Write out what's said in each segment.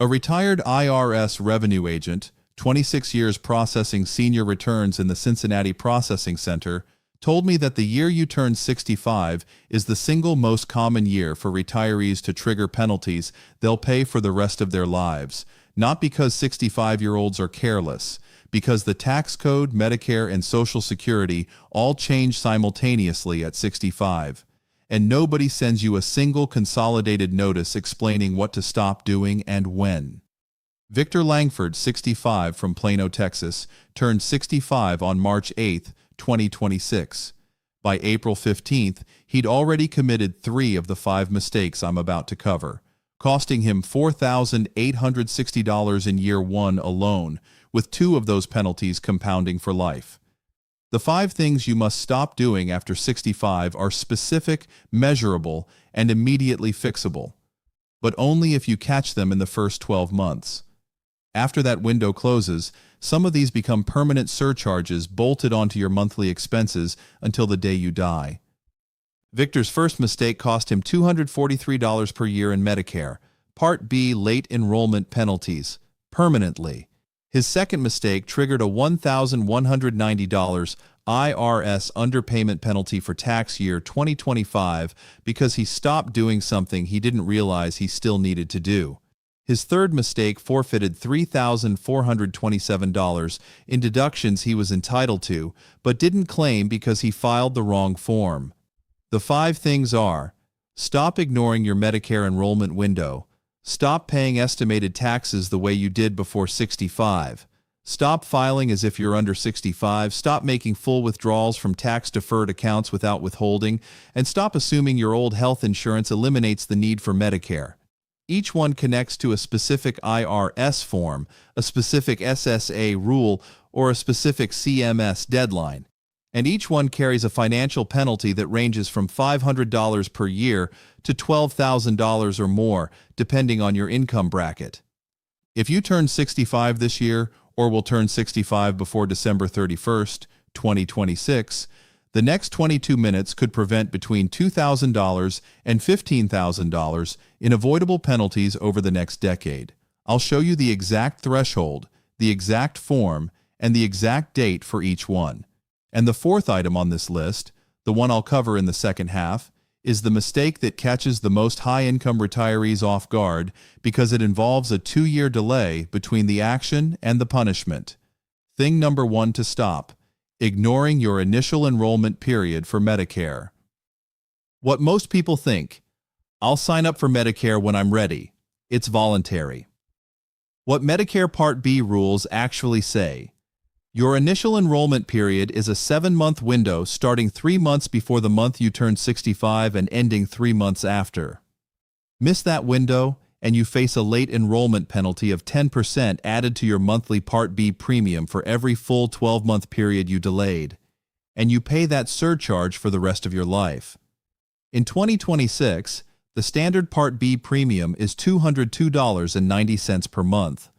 A retired IRS revenue agent, 26 years processing senior returns in the Cincinnati Processing Center, told me that the year you turn 65 is the single most common year for retirees to trigger penalties they'll pay for the rest of their lives, not because 65-year-olds are careless, because the tax code, Medicare, and Social Security all change simultaneously at 65. And nobody sends you a single consolidated notice explaining what to stop doing and when. Victor Langford, 65, from Plano, Texas, turned 65 on March 8, 2026. By April 15th, he'd already committed 3 of the 5 mistakes I'm about to cover, costing him $4,860 in year 1 alone, with 2 of those penalties compounding for life. The 5 things you must stop doing after 65 are specific, measurable, and immediately fixable, but only if you catch them in the first 12 months. After that window closes, some of these become permanent surcharges bolted onto your monthly expenses until the day you die. Victor's first mistake cost him $243 per year in Medicare, Part B late enrollment penalties, permanently. His second mistake triggered a $1,190 IRS underpayment penalty for tax year 2025 because he stopped doing something he didn't realize he still needed to do. His third mistake forfeited $3,427 in deductions he was entitled to, but didn't claim because he filed the wrong form. The 5 things are: stop ignoring your Medicare enrollment window, stop paying estimated taxes the way you did before 65, stop filing as if you're under 65, stop making full withdrawals from tax-deferred accounts without withholding, and stop assuming your old health insurance eliminates the need for Medicare. Each one connects to a specific IRS form, a specific SSA rule, or a specific CMS deadline. And each one carries a financial penalty that ranges from $500 per year to $12,000 or more, depending on your income bracket. If you turn 65 this year, or will turn 65 before December 31st, 2026, the next 22 minutes could prevent between $2,000 and $15,000 in avoidable penalties over the next decade. I'll show you the exact threshold, the exact form, and the exact date for each one. And the fourth item on this list, the one I'll cover in the second half, is the mistake that catches the most high-income retirees off guard because it involves a 2-year delay between the action and the punishment. Thing number 1 to stop: ignoring your initial enrollment period for Medicare. What most people think: I'll sign up for Medicare when I'm ready. It's voluntary. What Medicare Part B rules actually say: your initial enrollment period is a 7-month window starting 3 months before the month you turn 65 and ending 3 months after. Miss that window, and you face a late enrollment penalty of 10% added to your monthly Part B premium for every full 12-month period you delayed, and you pay that surcharge for the rest of your life. In 2026, the standard Part B premium is $202.90 per month.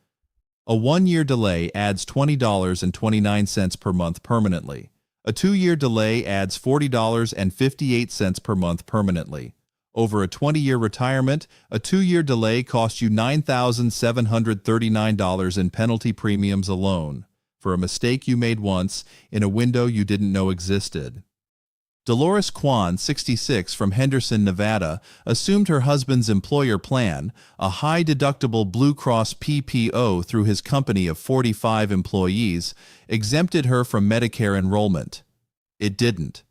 A 1-year delay adds $20.29 per month permanently. A 2-year delay adds $40.58 per month permanently. Over a 20-year retirement, a 2-year delay costs you $9,739 in penalty premiums alone for a mistake you made once in a window you didn't know existed. Dolores Kwan, 66, from Henderson, Nevada, assumed her husband's employer plan, a high-deductible Blue Cross PPO through his company of 45 employees, exempted her from Medicare enrollment. It didn't.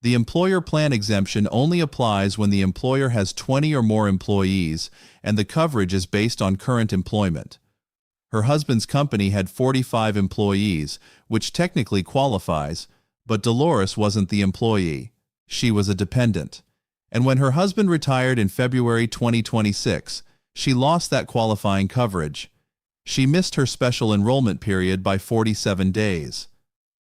The employer plan exemption only applies when the employer has 20 or more employees, and the coverage is based on current employment. Her husband's company had 45 employees, which technically qualifies, but Dolores wasn't the employee. She was a dependent. And when her husband retired in February 2026, she lost that qualifying coverage. She missed her special enrollment period by 47 days.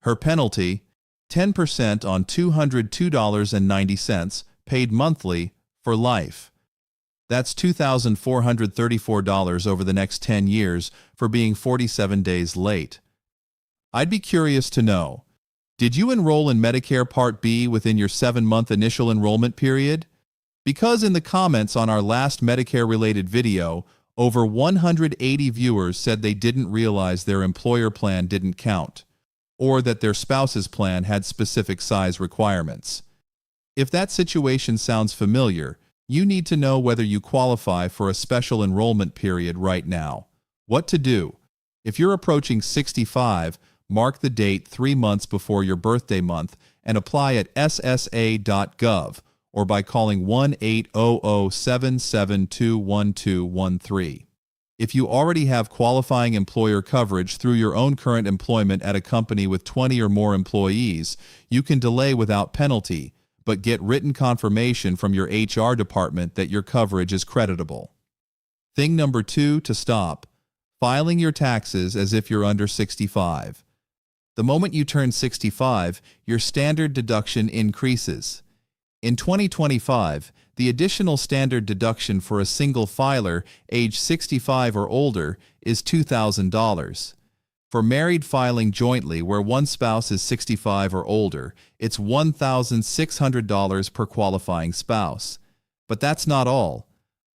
Her penalty: 10% on $202.90, paid monthly, for life. That's $2,434 over the next 10 years for being 47 days late. I'd be curious to know: did you enroll in Medicare Part B within your 7-month initial enrollment period? Because in the comments on our last Medicare-related video, Over 180 viewers said they didn't realize their employer plan didn't count, or that their spouse's plan had specific size requirements. If that situation sounds familiar, you need to know whether you qualify for a special enrollment period right now. What to do? If you're approaching 65, mark the date 3 months before your birthday month and apply at ssa.gov or by calling 1-800-772-1213. If you already have qualifying employer coverage through your own current employment at a company with 20 or more employees, you can delay without penalty, but get written confirmation from your HR department that your coverage is creditable. Thing number 2 to stop: filing your taxes as if you're under 65. The moment you turn 65, your standard deduction increases. In 2025, the additional standard deduction for a single filer age 65 or older is $2,000. For married filing jointly where one spouse is 65 or older, it's $1,600 per qualifying spouse. But that's not all.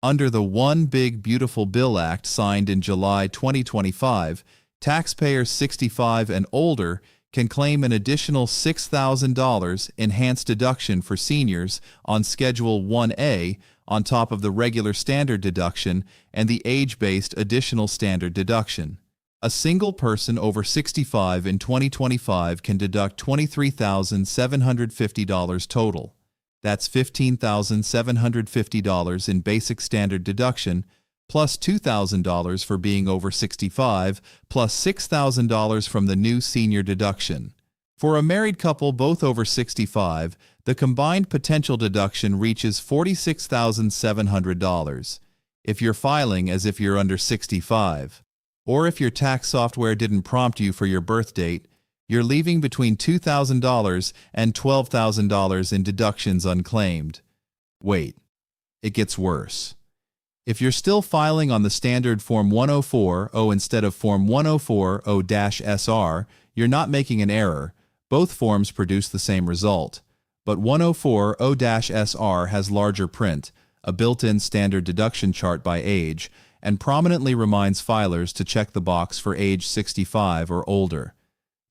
Under the One Big Beautiful Bill Act signed in July 2025, taxpayers 65 and older can claim an additional $6,000 enhanced deduction for seniors on Schedule 1A on top of the regular standard deduction and the age-based additional standard deduction. A single person over 65 in 2025 can deduct $23,750 total. That's $15,750 in basic standard deduction, plus $2,000 for being over 65, plus $6,000 from the new senior deduction. For a married couple both over 65, the combined potential deduction reaches $46,700. If you're filing as if you're under 65, or if your tax software didn't prompt you for your birth date, you're leaving between $2,000 and $12,000 in deductions unclaimed. Wait, it gets worse. If you're still filing on the standard Form 104-0 instead of Form 104-0-SR, you're not making an error. Both forms produce the same result. But 104-0-SR has larger print, a built-in standard deduction chart by age, and prominently reminds filers to check the box for age 65 or older.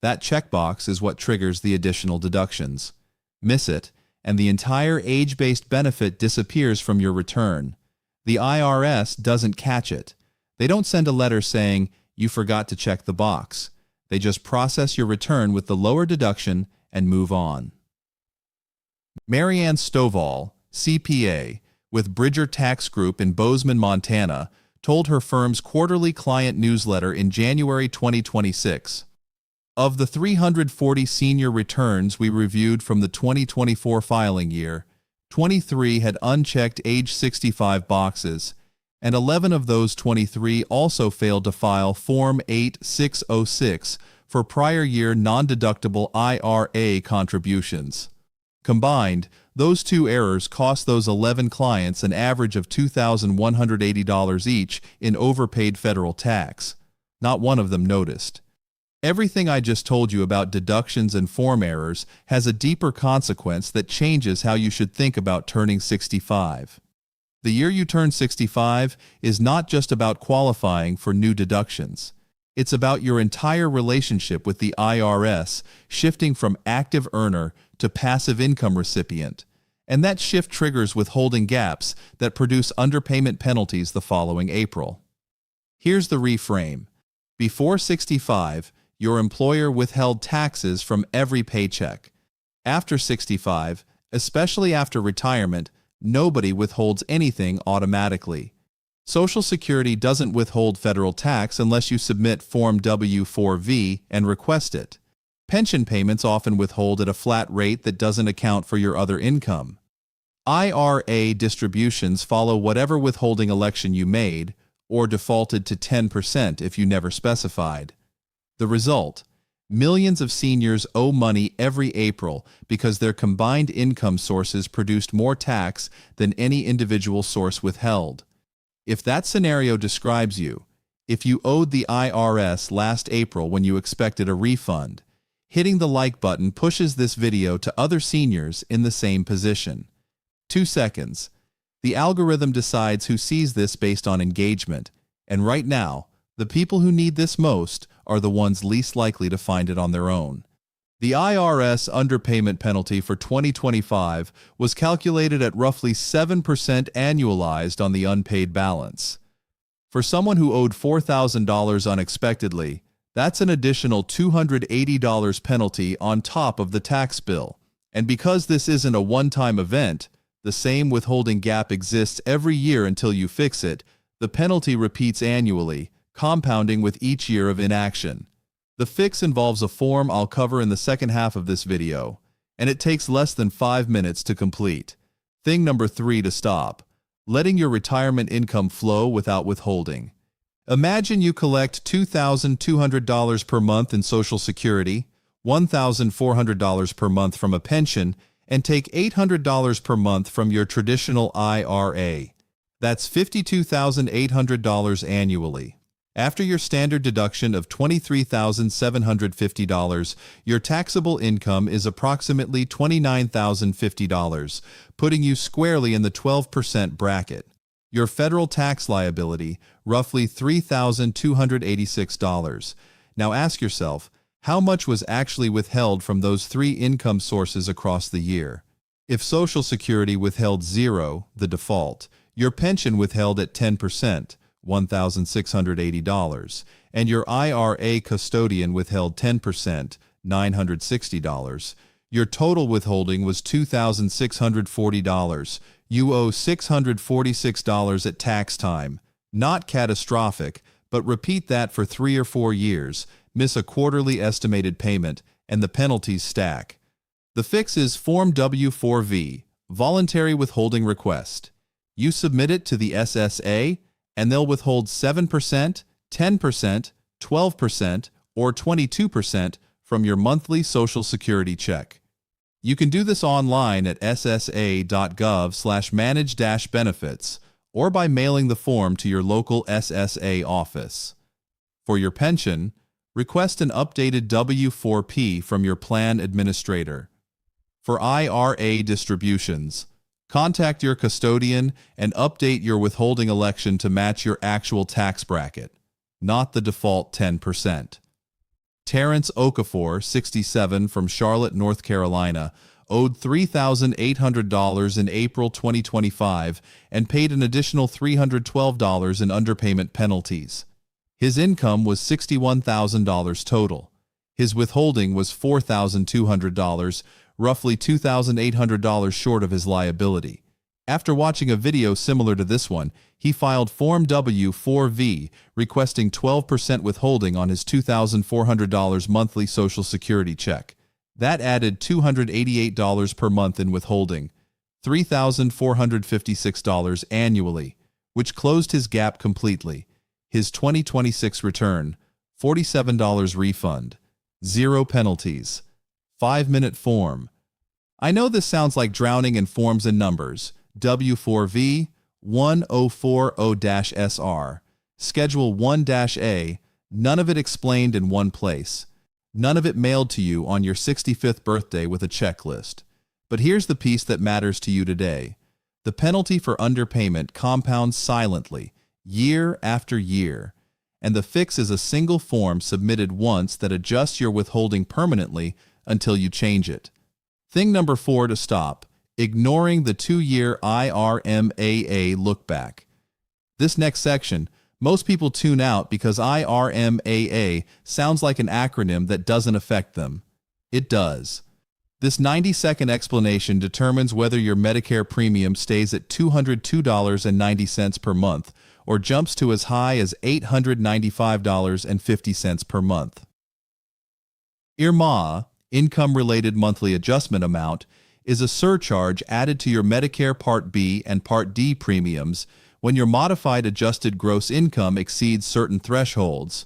That checkbox is what triggers the additional deductions. Miss it, and the entire age-based benefit disappears from your return. The IRS doesn't catch it. They don't send a letter saying, "You forgot to check the box." They just process your return with the lower deduction and move on. Marianne Stovall, CPA, with Bridger Tax Group in Bozeman, Montana, told her firm's quarterly client newsletter in January 2026. Of the 340 senior returns we reviewed from the 2024 filing year, 23 had unchecked age 65 boxes, and 11 of those 23 also failed to file Form 8606 for prior year non-deductible IRA contributions. Combined, those two errors cost those 11 clients an average of $2,180 each in overpaid federal tax. Not one of them noticed. Everything I just told you about deductions and form errors has a deeper consequence that changes how you should think about turning 65. The year you turn 65 is not just about qualifying for new deductions. It's about your entire relationship with the IRS shifting from active earner to passive income recipient, and that shift triggers withholding gaps that produce underpayment penalties the following April. Here's the reframe. Before 65, your employer withheld taxes from every paycheck. After 65, especially after retirement, nobody withholds anything automatically. Social Security doesn't withhold federal tax unless you submit Form W-4V and request it. Pension payments often withhold at a flat rate that doesn't account for your other income. IRA distributions follow whatever withholding election you made, or defaulted to 10% if you never specified. The result: millions of seniors owe money every April because their combined income sources produced more tax than any individual source withheld. If that scenario describes you, if you owed the IRS last April when you expected a refund, hitting the like button pushes this video to other seniors in the same position. 2 seconds. The algorithm decides who sees this based on engagement. And right now, the people who need this most are the ones least likely to find it on their own. The IRS underpayment penalty for 2025 was calculated at roughly 7% annualized on the unpaid balance. For someone who owed $4,000 unexpectedly, that's an additional $280 penalty on top of the tax bill. And because this isn't a one-time event, the same withholding gap exists every year until you fix it, the penalty repeats annually, compounding with each year of inaction. The fix involves a form I'll cover in the second half of this video, and it takes less than 5 minutes to complete. Thing number 3 to stop: letting your retirement income flow without withholding. Imagine you collect $2,200 per month in Social Security, $1,400 per month from a pension, and take $800 per month from your traditional IRA. That's $52,800 annually. After your standard deduction of $23,750, your taxable income is approximately $29,050, putting you squarely in the 12% bracket. Your federal tax liability, roughly $3,286. Now ask yourself, how much was actually withheld from those 3 income sources across the year? If Social Security withheld 0, the default, your pension withheld at 10%, $1,680, and your IRA custodian withheld 10%, $960. Your total withholding was $2,640. You owe $646 at tax time. Not catastrophic, but repeat that for 3 or 4 years, miss a quarterly estimated payment, and the penalties stack. The fix is Form W-4V, Voluntary Withholding Request. You submit it to the SSA, and they'll withhold 7%, 10%, 12%, or 22% from your monthly Social Security check. You can do this online at ssa.gov/manage-benefits or by mailing the form to your local SSA office. For your pension, request an updated W-4P from your plan administrator. For IRA distributions, contact your custodian and update your withholding election to match your actual tax bracket, not the default 10%. Terrence Okafor, 67, from Charlotte, North Carolina, owed $3,800 in April 2025 and paid an additional $312 in underpayment penalties. His income was $61,000 total. His withholding was $4,200, roughly $2,800 short of his liability. After watching a video similar to this one, he filed Form W-4V, requesting 12% withholding on his $2,400 monthly Social Security check. That added $288 per month in withholding, $3,456 annually, which closed his gap completely. His 2026 return, $47 refund, 0 penalties, 5-minute form. I know this sounds like drowning in forms and numbers. W-4V 1040-SR, Schedule 1-A, none of it explained in one place. None of it mailed to you on your 65th birthday with a checklist. But here's the piece that matters to you today. The penalty for underpayment compounds silently, year after year, and the fix is a single form submitted once that adjusts your withholding permanently until you change it. Thing number 4 to stop: ignoring the 2-year IRMAA look-back. This next section, most people tune out because IRMAA sounds like an acronym that doesn't affect them. It does. This 90-second explanation determines whether your Medicare premium stays at $202.90 per month or jumps to as high as $895.50 per month. IRMAA, Income-Related Monthly Adjustment Amount, is a surcharge added to your Medicare Part B and Part D premiums when your modified adjusted gross income exceeds certain thresholds.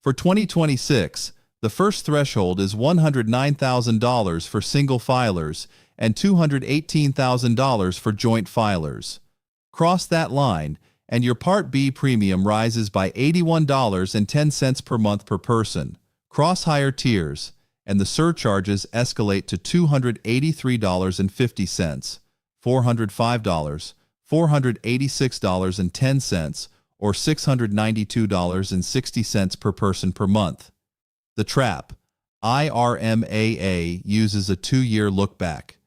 For 2026, the first threshold is $109,000 for single filers and $218,000 for joint filers. Cross that line, and your Part B premium rises by $81.10 per month per person. Cross higher tiers, and the surcharges escalate to $283.50, $405, $486.10, or $692.60 per person per month. The trap. IRMAA uses a 2-year look-back.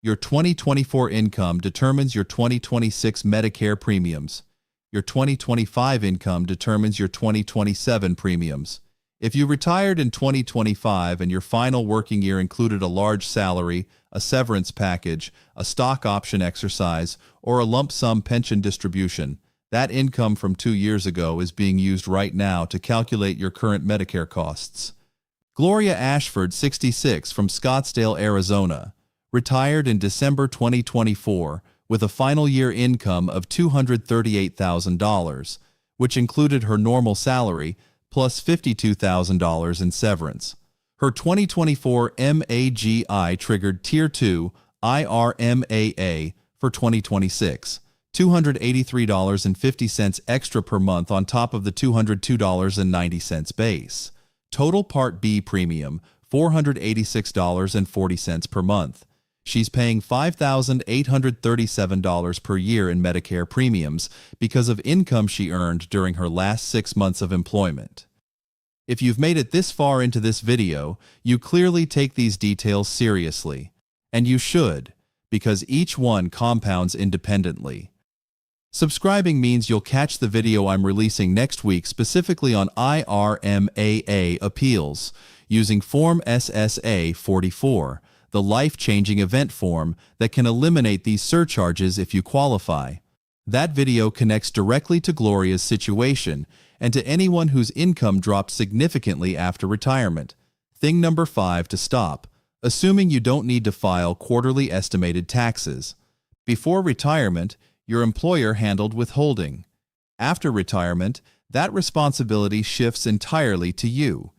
Your 2024 income determines your 2026 Medicare premiums. Your 2025 income determines your 2027 premiums. If you retired in 2025 and your final working year included a large salary, a severance package, a stock option exercise, or a lump sum pension distribution, that income from 2 years ago is being used right now to calculate your current Medicare costs. Gloria Ashford, 66, from Scottsdale, Arizona, retired in December 2024 with a final year income of $238,000, which included her normal salary plus $52,000 in severance. Her 2024 MAGI triggered Tier 2 IRMAA for 2026, $283.50 extra per month on top of the $202.90 base. Total Part B premium, $486.40 per month. She's paying $5,837 per year in Medicare premiums because of income she earned during her last 6 months of employment. If you've made it this far into this video, you clearly take these details seriously. And you should, because each one compounds independently. Subscribing means you'll catch the video I'm releasing next week specifically on IRMAA appeals, using Form SSA 44, the life-changing event form that can eliminate these surcharges if you qualify. That video connects directly to Gloria's situation and to anyone whose income dropped significantly after retirement. Thing number 5 to stop, assuming you don't need to file quarterly estimated taxes. Before retirement, your employer handled withholding. After retirement, that responsibility shifts entirely to you.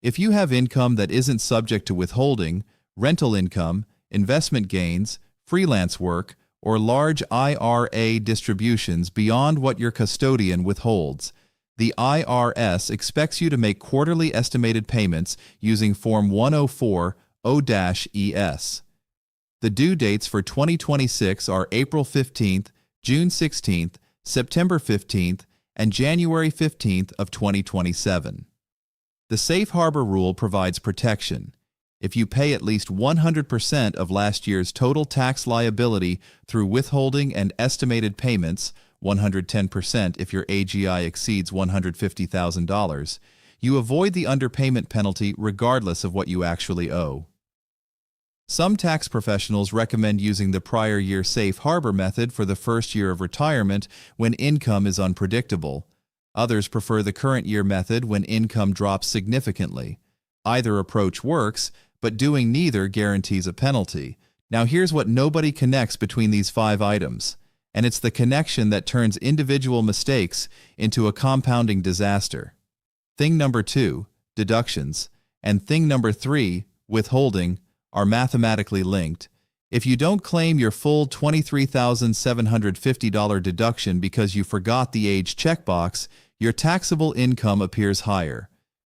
If you have income that isn't subject to withholding, rental income, investment gains, freelance work, or large IRA distributions beyond what your custodian withholds, the IRS expects you to make quarterly estimated payments using Form 104-0-ES. The due dates for 2026 are April 15th, June 16th, September 15th, and January 15th of 2027. The Safe Harbor Rule provides protection. If you pay at least 100% of last year's total tax liability through withholding and estimated payments, 110% if your AGI exceeds $150,000, you avoid the underpayment penalty regardless of what you actually owe. Some tax professionals recommend using the prior year safe harbor method for the first year of retirement when income is unpredictable. Others prefer the current year method when income drops significantly. Either approach works, but doing neither guarantees a penalty. Now here's what nobody connects between these 5 items, and it's the connection that turns individual mistakes into a compounding disaster. Thing number 2, deductions, and thing number 3, withholding, are mathematically linked. If you don't claim your full $23,750 deduction because you forgot the age checkbox, your taxable income appears higher.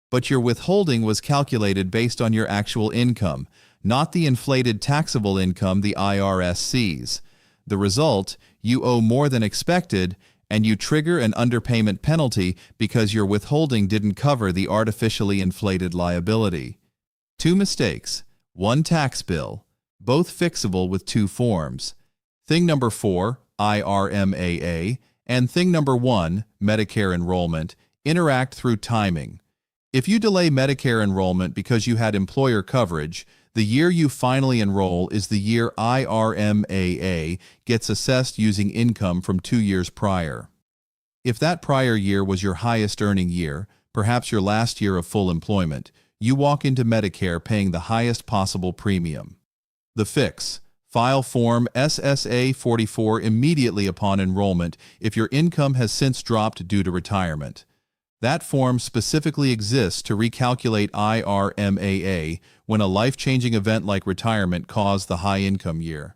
But your withholding was calculated based on your actual income, not the inflated taxable income the IRS sees. The result, you owe more than expected, and you trigger an underpayment penalty because your withholding didn't cover the artificially inflated liability. 2 mistakes. 1 tax bill, both fixable with 2 forms. Thing number 4, IRMAA, and thing number 1, Medicare enrollment, interact through timing. If you delay Medicare enrollment because you had employer coverage, the year you finally enroll is the year IRMAA gets assessed using income from 2 years prior. If that prior year was your highest earning year, perhaps your last year of full employment, you walk into Medicare paying the highest possible premium. The fix: file Form SSA 44 immediately upon enrollment if your income has since dropped due to retirement. That form specifically exists to recalculate IRMAA when a life-changing event like retirement caused the high-income year.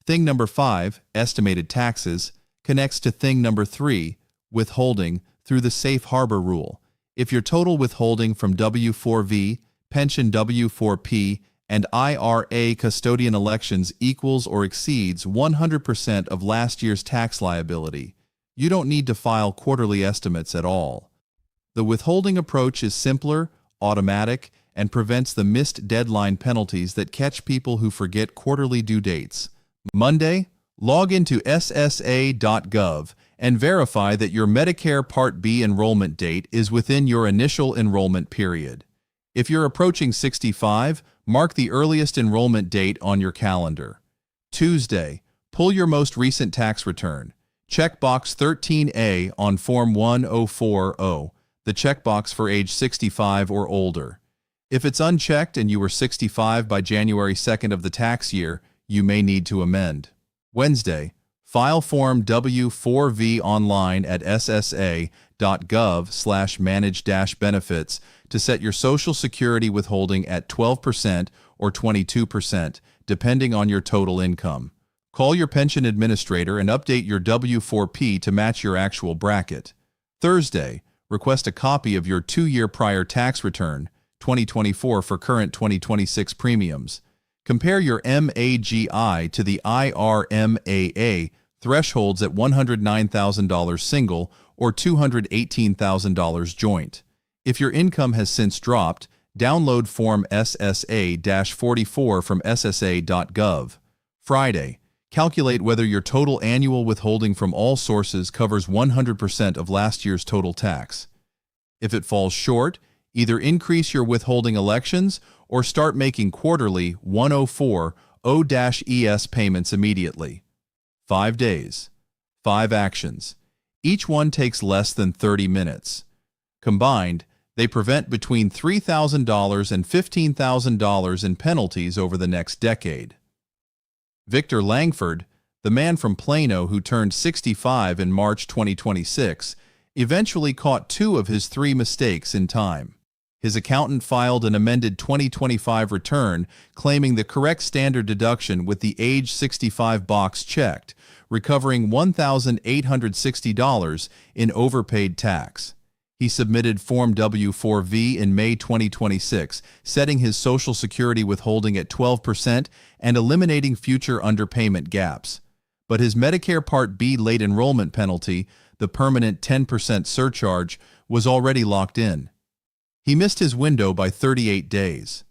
Thing number 5, estimated taxes, connects to thing number 3, withholding, through the Safe Harbor Rule. If your total withholding from W-4V, pension W-4P, and IRA custodian elections equals or exceeds 100% of last year's tax liability, You don't need to file quarterly estimates at all. The withholding approach is simpler, automatic, and prevents the missed deadline penalties that catch people who forget quarterly due dates. Monday, log into ssa.gov and verify that your Medicare Part B enrollment date is within your initial enrollment period. If you're approaching 65, mark the earliest enrollment date on your calendar. Tuesday, pull your most recent tax return. Check box 13A on Form 1040, the checkbox for age 65 or older. If it's unchecked and you were 65 by January 2nd of the tax year, you may need to amend. Wednesday, file Form W-4V online at ssa.gov/manage-benefits to set your Social Security withholding at 12% or 22%, depending on your total income. Call your pension administrator and update your W-4P to match your actual bracket. Thursday, request a copy of your 2-year prior tax return, 2024 for current 2026 premiums. Compare your MAGI to the IRMAA thresholds at $109,000 single or $218,000 joint. If your income has since dropped, download Form SSA-44 from ssa.gov. Friday, calculate whether your total annual withholding from all sources covers 100% of last year's total tax. If it falls short, either increase your withholding elections or start making quarterly 104-0-ES payments immediately. 5 days. 5 actions. Each one takes less than 30 minutes. Combined, they prevent between $3,000 and $15,000 in penalties over the next decade. Victor Langford, the man from Plano who turned 65 in March 2026, eventually caught 2 of his 3 mistakes in time. His accountant filed an amended 2025 return claiming the correct standard deduction with the age 65 box checked, recovering $1,860 in overpaid tax. He submitted Form W-4V in May 2026, setting his Social Security withholding at 12% and eliminating future underpayment gaps. But his Medicare Part B late enrollment penalty, the permanent 10% surcharge, was already locked in. He missed his window by 38 days.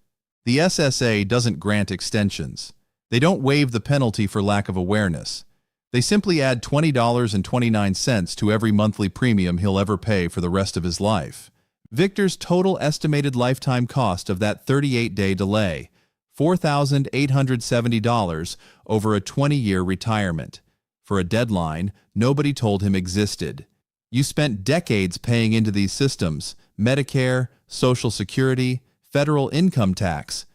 The SSA doesn't grant extensions. They don't waive the penalty for lack of awareness. They simply add $20.29 to every monthly premium he'll ever pay for the rest of his life. Victor's total estimated lifetime cost of that 38-day delay, $4,870 over a 20-year retirement. For a deadline nobody told him existed. You spent decades paying into these systems, Medicare, Social Security, federal income tax.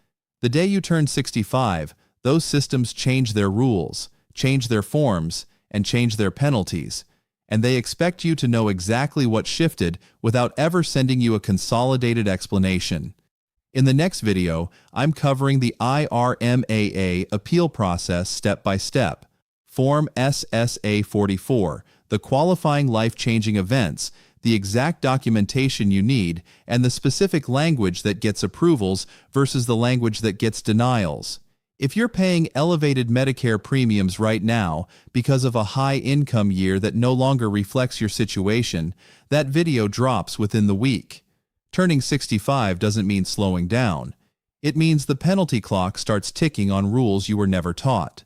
The day you turn 65, those systems change their rules, change their forms, and change their penalties, and they expect you to know exactly what shifted without ever sending you a consolidated explanation. In the next video, I'm covering the IRMAA appeal process step by step. Form SSA-44, the qualifying life-changing events, the exact documentation you need, and the specific language that gets approvals versus the language that gets denials. If you're paying elevated Medicare premiums right now because of a high income year that no longer reflects your situation, that video drops within the week. Turning 65 doesn't mean slowing down. It means the penalty clock starts ticking on rules you were never taught.